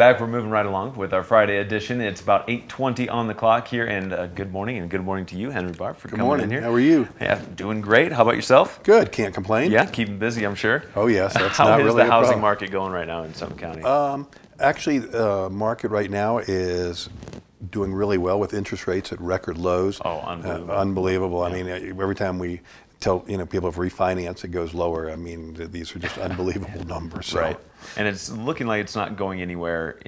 Back, we're moving right along with our Friday edition. It's about 8:20 on the clock here, and good morning to you, Henry Barr, for coming in here. How are you? Yeah, doing great. How about yourself? Good, can't complain. Yeah, keeping busy, I'm sure. Oh yes, that's How not is really the housing problem. market going right now in Summit County? Actually, the market right now is doing really well with interest rates at record lows. Oh, unbelievable. Unbelievable. Yeah. I mean, every time we tell people of refinance, it goes lower. I mean, these are just unbelievable numbers. So. Right, and it's looking like it's not going anywhere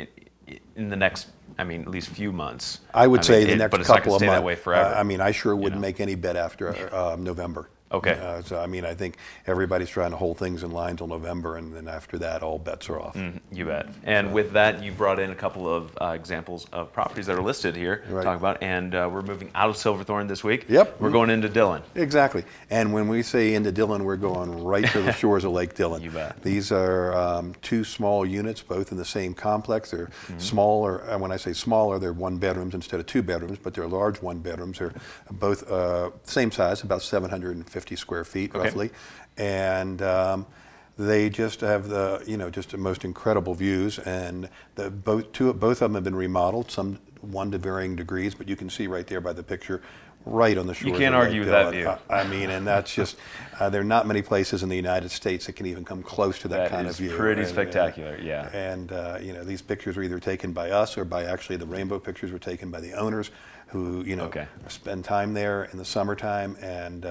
in the next, at least few months. I would say the next but it's not couple gonna of stay months. that way forever. I sure wouldn't make any bet after November. Okay. So I think everybody's trying to hold things in line till November, and then after that, all bets are off. You bet. And with that, you brought in a couple of examples of properties that are listed here to talk about, and we're moving out of Silverthorne this week. Yep. We're going into Dillon. Exactly. And when we say into Dillon, we're going right to the shores of Lake Dillon. You bet. These are two small units, both in the same complex. They're smaller. When I say smaller, they're one bedrooms instead of two bedrooms, but they're large one bedrooms. They're both same size, about 750 square feet roughly, and they just have just the most incredible views. And both of them have been remodeled, one to varying degrees, but you can see right there by the picture, right on the shores. You can't argue with that view. And that's just there are not many places in the United States that can even come close to that kind of view. That is pretty spectacular, yeah. And these pictures were either taken by us or by actually the rainbow pictures were taken by the owners who spend time there in the summertime, and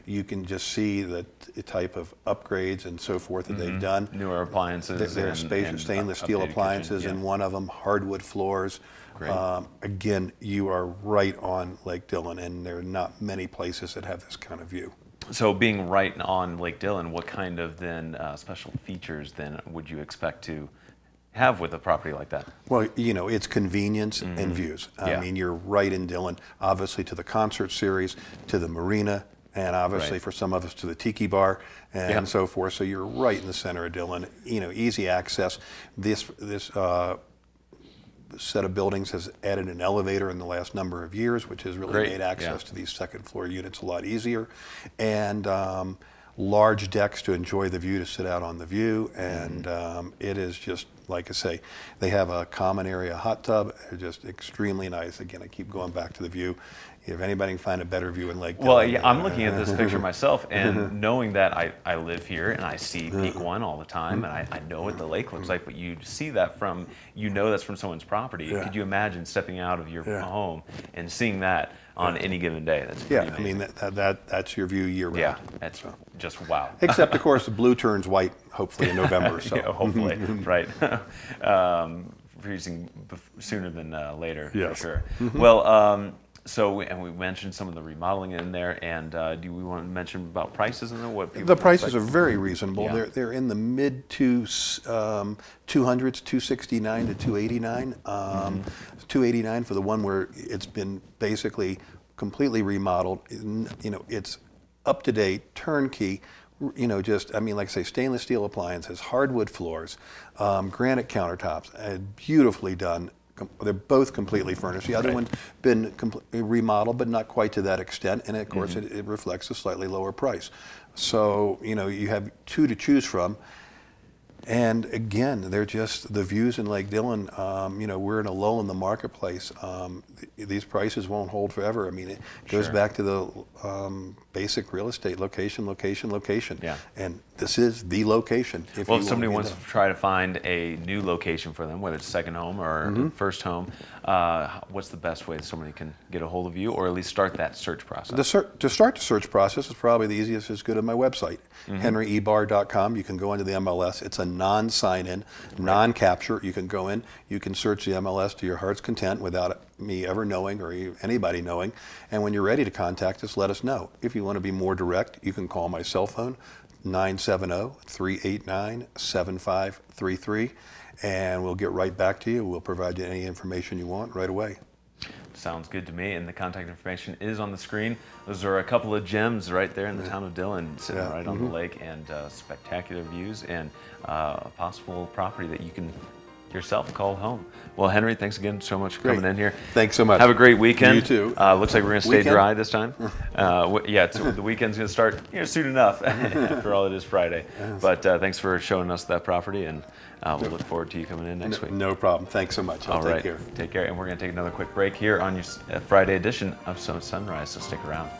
you can just see the type of upgrades and so forth that they've done. Newer appliances. They're spacious stainless steel appliances in one of them, hardwood floors. Great. Again, you are right on Lake Dillon, and there are not many places that have this kind of view. So being right on Lake Dillon, what kind of then special features then would you expect to have with a property like that? Well, it's convenience and views. I mean, you're right in Dillon, obviously to the concert series, to the marina, and obviously for some of us to the Tiki Bar and so forth. So you're right in the center of Dillon. Easy access. This set of buildings has added an elevator in the last number of years, which has really made access to these second floor units a lot easier. And large decks to enjoy the view, to sit out on the view. And it is just, like I say, they have a common area hot tub. They're just extremely nice. Again, I keep going back to the view. If anybody can find a better view in Lake Dillon. Well, yeah, I'm looking at this picture myself, and knowing that I live here and I see Peak One all the time, and I know what the lake looks like, but you see that from, that's from someone's property. Could you imagine stepping out of your home and seeing that on any given day? That's pretty amazing. I mean, that's your view year round. Yeah, that's just wow. Except, of course, the blue turns white, hopefully in November. So. Yeah, hopefully, right. Freezing sooner than later, for sure. Well, so we mentioned some of the remodeling in there, and do we want to mention about prices and what people the prices are very reasonable. Yeah. They're in the mid 200s, 269 to 289. 289 for the one where it's been basically completely remodeled. It's up to date, turnkey. Like I say, stainless steel appliances, hardwood floors, granite countertops, beautifully done. They're both completely furnished. The other one's been remodeled, but not quite to that extent. And of course, it reflects a slightly lower price. So, you have two to choose from. And again, they're just the views in Lake Dillon. We're in a lull in the marketplace. These prices won't hold forever. I mean, it goes back to the basic real estate: location, location, location. Yeah. And this is the location. If somebody wants to try to find a new location for them, whether it's second home or first home, what's the best way that somebody can get a hold of you, or at least start that search process? To start the search process is probably the easiest. Is good on my website, henryebarr.com. You can go into the MLS. It's a non-sign-in, non-capture. You can go in. You can search the MLS to your heart's content without me ever knowing or anybody knowing. And when you're ready to contact us, let us know. If you want to be more direct, you can call my cell phone, 970-389-7533, and we'll get right back to you. We'll provide you any information you want right away. Sounds good to me, and the contact information is on the screen. Those are a couple of gems right there in the town of Dillon, sitting right on the lake, and spectacular views, and a possible property that you can yourself called home. Well, Henry, thanks again so much for coming in here. Thanks so much. Have a great weekend. You too. Looks like we're going to stay dry this time. Yeah, the weekend's going to start soon enough. After all, it is Friday. But thanks for showing us that property, and we'll look forward to you coming in next week. No problem. Thanks so much. All right. Take care. And we're going to take another quick break here on your Friday edition of Sunrise, so stick around.